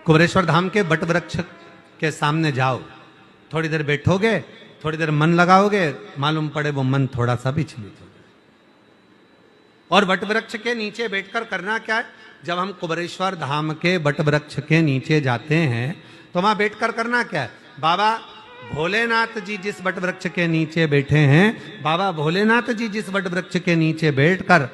कुबेरेश्वर धाम के बट वृक्ष के सामने जाओ, थोड़ी देर बैठोगे, थोड़ी देर मन लगाओगे, मालूम पड़े वो मन थोड़ा सा विचलित हो जाए। और बट वृक्ष के नीचे बैठकर करना क्या है? जब हम कुबेरेश्वर धाम के बट वृक्ष के नीचे जाते हैं तो वहां बैठकर करना क्या है? बाबा भोलेनाथ जी जिस वट वृक्ष के नीचे बैठे हैं, बाबा भोलेनाथ जी जिस वट वृक्ष के नीचे बैठकर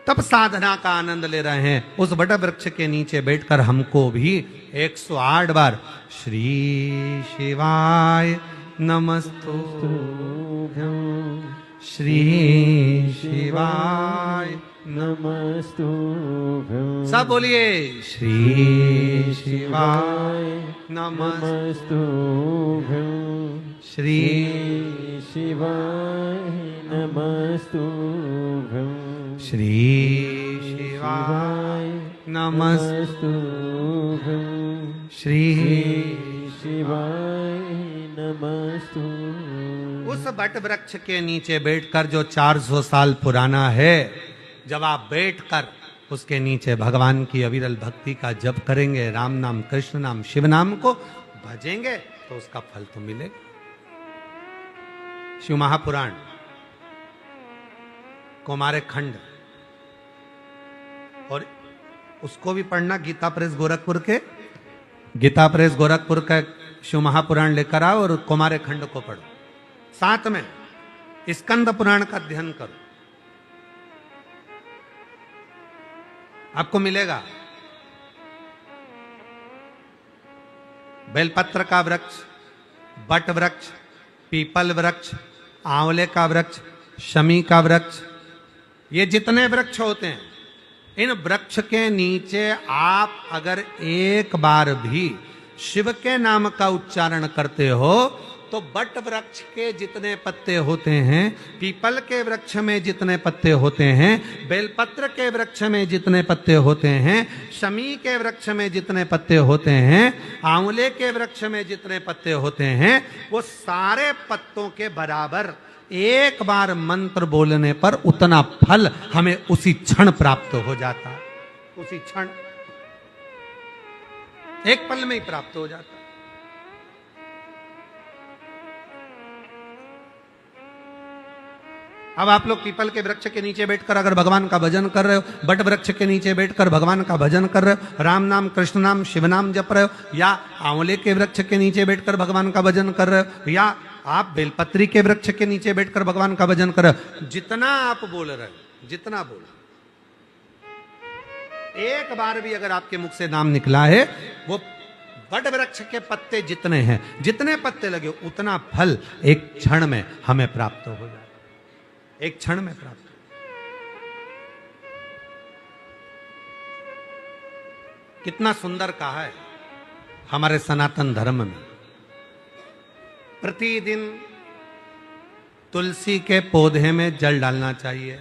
तब साधना का आनंद ले रहे हैं, उस वट वृक्ष के नीचे बैठकर हमको भी 108 बार श्री शिवाय नमस्तुभ्यं, श्री शिवाय नमस्तुभ्यं, सब बोलिए श्री शिवाय नमस्तुभ्यं, श्री शिवाय नमस्तुभ्यं, श्री शिवाय नमस्तुभ्यं, श्री शिवाय नमस्तुभ्यं। उस बट वृक्ष के नीचे बैठकर जो 400 साल पुराना है, जब आप बैठकर उसके नीचे भगवान की अविरल भक्ति का जप करेंगे, राम नाम, कृष्ण नाम, शिव नाम को भजेंगे तो उसका फल तो मिलेगा। शिव महापुराण कुमारे खंड, और उसको भी पढ़ना, गीता प्रेस गोरखपुर के, गीता प्रेस गोरखपुर का शिव महापुराण लेकर आओ और कुमारे खंड को पढ़ो। साथ में स्कंद पुराण का अध्ययन करो, आपको मिलेगा। बेलपत्र का वृक्ष, बट वृक्ष, पीपल वृक्ष, आंवले का वृक्ष, शमी का वृक्ष, ये जितने वृक्ष होते हैं, इन वृक्ष के नीचे आप अगर एक बार भी शिव के नाम का उच्चारण करते हो तो बट वृक्ष के जितने पत्ते होते हैं, पीपल के वृक्ष में जितने पत्ते होते हैं, बेलपत्र के वृक्ष में जितने पत्ते होते हैं, शमी के वृक्ष में जितने पत्ते होते हैं, आंवले के वृक्ष में जितने पत्ते होते हैं, वो सारे पत्तों के बराबर एक बार मंत्र बोलने पर उतना फल हमें उसी क्षण प्राप्त हो जाता है। उसी क्षण, एक पल में ही प्राप्त हो जाता है। अब आप लोग पीपल के वृक्ष के नीचे बैठकर अगर भगवान का भजन कर रहे हो, बट वृक्ष के नीचे बैठकर भगवान का भजन कर रहे हो, राम नाम, कृष्ण नाम, शिव नाम जप रहे हो, या आंवले के वृक्ष के नीचे बैठकर भगवान का भजन कर रहे हो, या आप बेलपत्री के वृक्ष के नीचे बैठकर भगवान का भजन कर रहे हो, जितना आप बोल रहे हो, जितना बोल, एक बार भी अगर आपके मुख से नाम निकला है, वो बट वृक्ष के पत्ते जितने हैं, जितने पत्ते लगे, उतना फल एक क्षण में हमें प्राप्त हो जाए, एक क्षण में प्राप्त। कितना सुंदर कहा है हमारे सनातन धर्म में, प्रतिदिन तुलसी के पौधे में जल डालना चाहिए,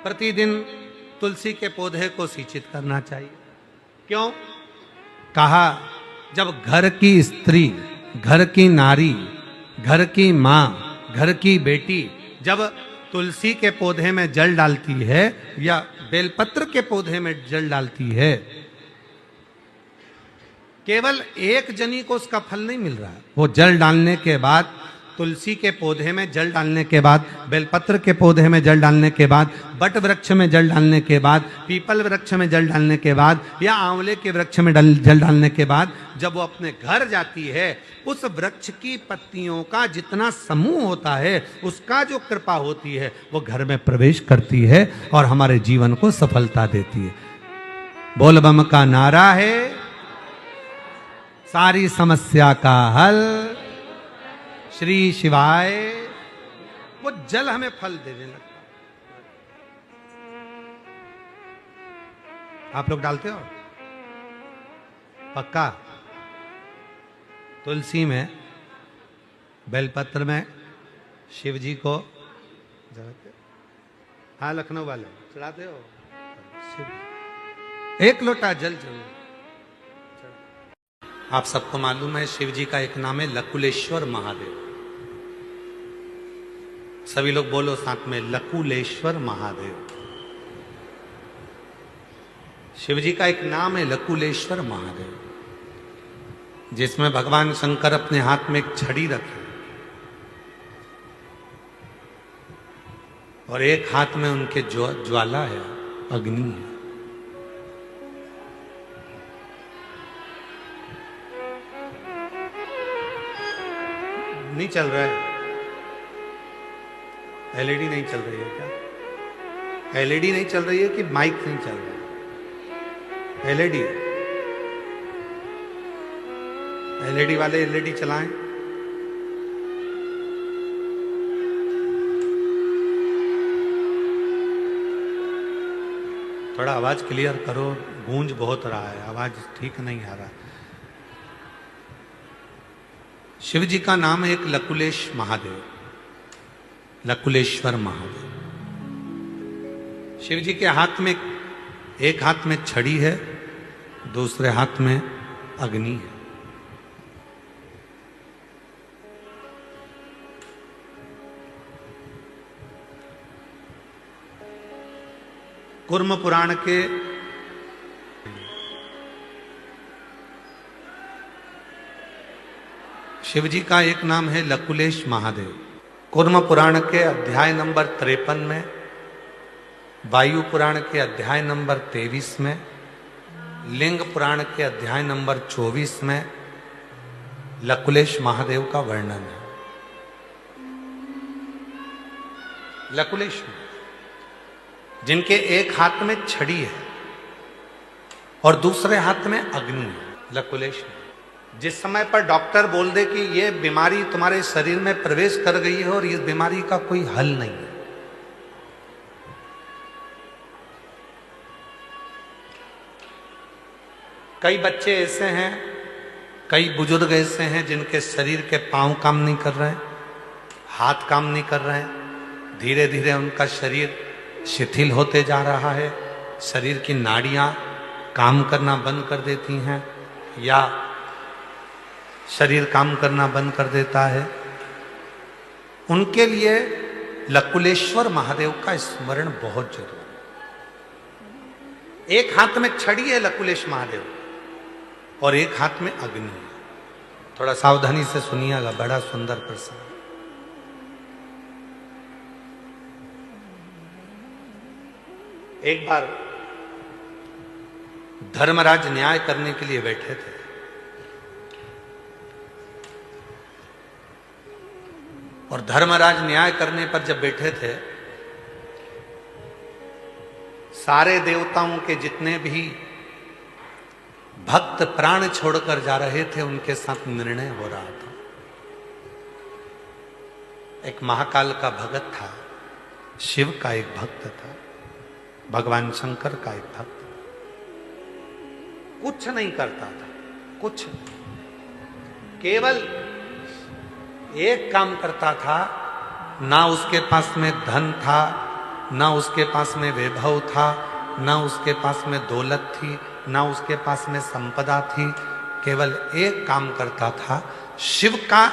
प्रतिदिन तुलसी के पौधे को सिंचित करना चाहिए। क्यों? कहा, जब घर की स्त्री, घर की नारी, घर की मां, घर की बेटी जब तुलसी के पौधे में जल डालती है या बेलपत्र के पौधे में जल डालती है, केवल एक जनी को उसका फल नहीं मिल रहा है, वो जल डालने के बाद, तुलसी के पौधे में जल डालने के बाद, बेलपत्र के पौधे में जल डालने के बाद, बट वृक्ष में जल डालने के बाद, पीपल वृक्ष में जल डालने के बाद, या आंवले के वृक्ष में जल डालने के बाद, जब वो अपने घर जाती है, उस वृक्ष की पत्तियों का जितना समूह होता है, उसका जो कृपा होती है, वो घर में प्रवेश करती है और हमारे जीवन को सफलता देती है। बोल बम का नारा है, सारी समस्या का हल श्री शिवाय। वो जल हमें फल देने लगता। आप लोग डालते हो पक्का? तुलसी में, बेलपत्र में शिव जी को चढ़ाते? हाँ, लखनऊ वाले चढ़ाते हो? शिव एक लोटा जल जरूर। आप सबको मालूम है शिव जी का एक नाम है लकुलेश्वर महादेव। सभी लोग बोलो साथ में, लकुलेश्वर महादेव। शिव जी का एक नाम है लकुलेश्वर महादेव, जिसमें भगवान शंकर अपने हाथ में एक छड़ी रखे और एक हाथ में उनके ज्वाला है, अग्नि है। नहीं चल रहा है, एलईडी नहीं चल रही है क्या? एलईडी नहीं चल रही है कि माइक नहीं चल रहा है? एलईडी, एलईडी वाले एलईडी चलाएं। थोड़ा आवाज क्लियर करो, गूंज बहुत रहा है, आवाज ठीक नहीं आ रहा। शिव जी का नाम है एक लकुलेश महादेव, लकुलेश्वर महादेव। शिव जी के हाथ में, एक हाथ में छड़ी है, दूसरे हाथ में अग्नि है। कूर्म पुराण के शिव जी का एक नाम है लकुलेश महादेव। कूर्म पुराण के अध्याय नंबर 53 में, वायु पुराण के अध्याय नंबर 23 में, लिंग पुराण के अध्याय नंबर 24 में लकुलेश महादेव का वर्णन है। लकुलेश जिनके एक हाथ में छड़ी है और दूसरे हाथ में अग्नि है, लकुलेश। जिस समय पर डॉक्टर बोल दे कि ये बीमारी तुम्हारे शरीर में प्रवेश कर गई है और इस बीमारी का कोई हल नहीं है, कई बच्चे ऐसे हैं, कई बुजुर्ग ऐसे हैं जिनके शरीर के पांव काम नहीं कर रहे हैं, हाथ काम नहीं कर रहे हैं, धीरे धीरे उनका शरीर शिथिल होते जा रहा है, शरीर की नाड़ियां काम करना बंद कर देती हैं या शरीर काम करना बंद कर देता है। उनके लिए लकुलेश्वर महादेव का स्मरण बहुत जरूरी है। एक हाथ में छड़ी है लकुलेश महादेव और एक हाथ में अग्नि है। थोड़ा सावधानी से सुनिएगा, बड़ा सुंदर प्रसंग। एक बार धर्मराज न्याय करने के लिए बैठे थे और धर्मराज न्याय करने पर जब बैठे थे, सारे देवताओं के जितने भी भक्त प्राण छोड़कर जा रहे थे उनके साथ निर्णय हो रहा था। एक महाकाल का भगत था, शिव का एक भक्त था, भगवान शंकर का एक भक्त, कुछ नहीं करता था, कुछ केवल एक काम करता था। ना उसके पास में धन था, ना उसके पास में वैभव था, ना उसके पास में दौलत थी, ना उसके पास में संपदा थी। केवल एक काम करता था, शिव का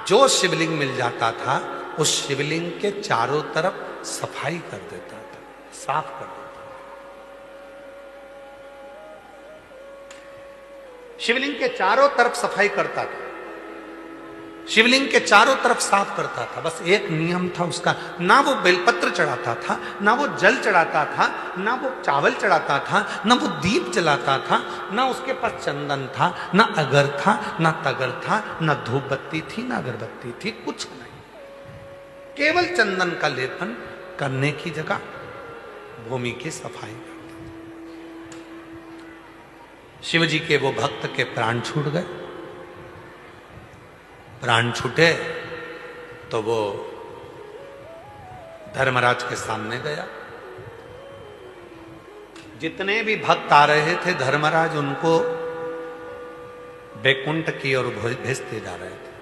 जो शिवलिंग मिल जाता था उस शिवलिंग के चारों तरफ सफाई कर देता था, साफ कर देता था। शिवलिंग के चारों तरफ सफाई करता था, शिवलिंग के चारों तरफ साफ करता था। बस एक नियम था उसका, ना वो बेलपत्र चढ़ाता था, ना वो जल चढ़ाता था, ना वो चावल चढ़ाता था, ना वो दीप जलाता था, ना उसके पास चंदन था, ना अगर था, ना तगर था, ना धूप बत्ती थी, ना अगरबत्ती थी, कुछ नहीं। केवल चंदन का लेपन करने की जगह भूमि की सफाई करता था। शिव जी के वो भक्त के प्राण छूट गए। प्राण छूटे तो वो धर्मराज के सामने गया। जितने भी भक्त आ रहे थे धर्मराज उनको बैकुंठ की ओर भेजते जा रहे थे,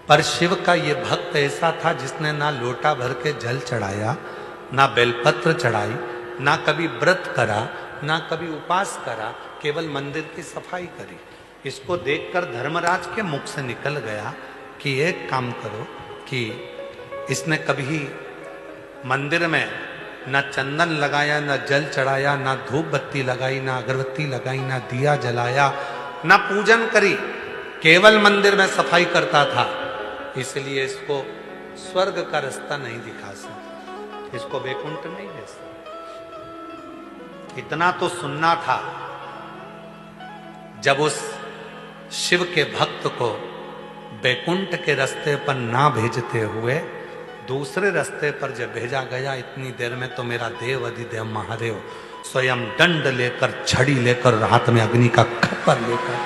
पर शिव का ये भक्त ऐसा था जिसने ना लोटा भर के जल चढ़ाया, ना बेलपत्र चढ़ाई, ना कभी व्रत करा, ना कभी उपास करा, केवल मंदिर की सफाई करी। इसको देखकर धर्मराज के मुख से निकल गया कि एक काम करो कि इसने कभी मंदिर में ना चंदन लगाया, ना जल चढ़ाया, ना धूप बत्ती लगाई, ना अगरबत्ती लगाई, ना दिया जलाया, ना पूजन करी, केवल मंदिर में सफाई करता था। इसलिए इसको स्वर्ग का रास्ता नहीं दिखा सकता, इसको वैकुंठ नहीं दे सकता। इतना तो सुनना था। जब उस शिव के भक्त को वैकुंठ के रास्ते पर ना भेजते हुए दूसरे रास्ते पर जब भेजा गया, इतनी देर में तो मेरा देव अधिदेव महादेव स्वयं दंड लेकर, छड़ी लेकर, हाथ में अग्नि का खप्पर लेकर,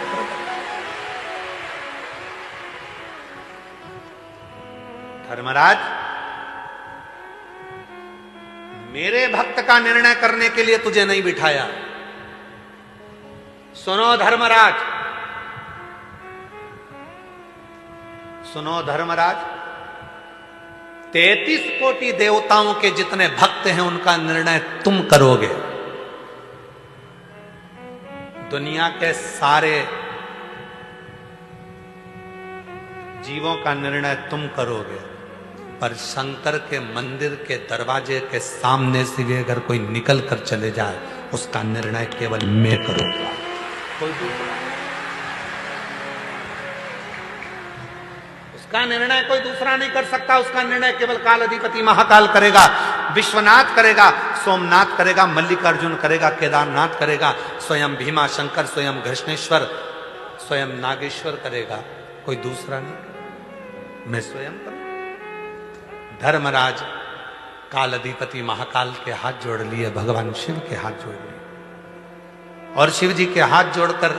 धर्मराज मेरे भक्त का निर्णय करने के लिए तुझे नहीं बिठाया। सुनो धर्मराज, सुनो धर्मराज, 33 कोटि देवताओं के जितने भक्त हैं उनका निर्णय तुम करोगे। दुनिया के सारे जीवों का निर्णय तुम करोगे, पर शंकर के मंदिर के दरवाजे के सामने से भी अगर कोई निकल कर चले जाए, उसका निर्णय केवल मैं करूंगा, कोई दूसरा। उसका निर्णय कोई दूसरा नहीं कर सकता। उसका निर्णय केवल काल अधिपति महाकाल करेगा, विश्वनाथ करेगा, सोमनाथ करेगा, मल्लिकार्जुन करेगा, केदारनाथ करेगा, स्वयं भीमा शंकर, स्वयं घृष्णेश्वर, स्वयं नागेश्वर करेगा, कोई दूसरा नहीं करेगा, मैं स्वयं करूंगा। धर्मराज काल अधिपति महाकाल के हाथ जोड़ लिए, भगवान शिव के हाथ जोड़ लिए, और शिव जी के हाथ जोड़कर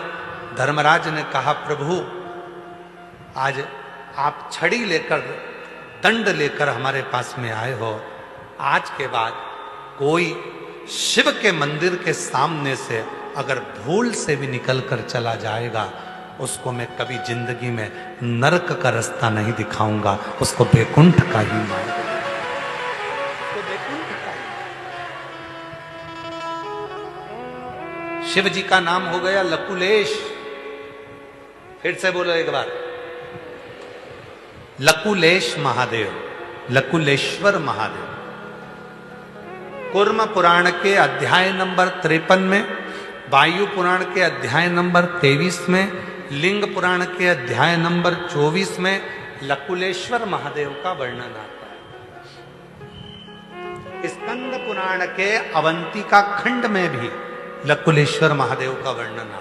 धर्मराज ने कहा, प्रभु आज आप छड़ी लेकर, दंड लेकर हमारे पास में आए हो। आज के बाद कोई शिव के मंदिर के सामने से अगर भूल से भी निकल कर चला जाएगा, उसको मैं कभी जिंदगी में नरक का रास्ता नहीं दिखाऊंगा, उसको वैकुंठ का ही मार्ग, उसको वैकुंठ का ही। शिव जी का नाम हो गया लकुलेश। फिर से बोलो एक बार, लकुलेश महादेव, लकुलेश्वर महादेव। कूर्म पुराण के अध्याय नंबर 53 में, वायु पुराण के अध्याय नंबर 23 में, लिंग पुराण के अध्याय नंबर 24 में लकुलेश्वर महादेव का वर्णन आता है। स्कंद पुराण के अवंतिका खंड में भी लकुलेश्वर महादेव का वर्णन आता है।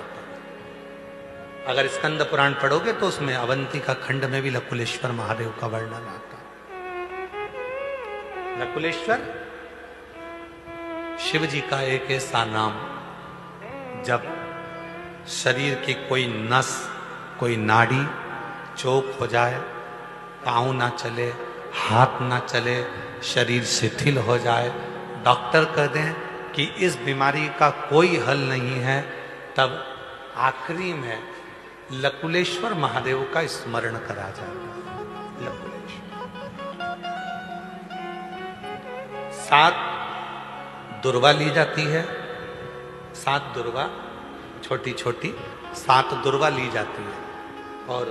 अगर स्कंद पुराण पढ़ोगे तो उसमें अवंतिका खंड में भी लकुलेश्वर महादेव का वर्णन आता है। लकुलेश्वर शिव जी का एक ऐसा नाम, जब शरीर की कोई नस, कोई नाड़ी चौक हो जाए, पाँव ना चले, हाथ ना चले, शरीर शिथिल हो जाए, डॉक्टर कह दें कि इस बीमारी का कोई हल नहीं है, तब आखिरी में लकुलेश्वर महादेव का स्मरण करा जाता है। लकुलेश्वर 7 दुर्वा ली जाती है, 7 दुर्वा, छोटी छोटी 7 दुर्वा ली जाती है, और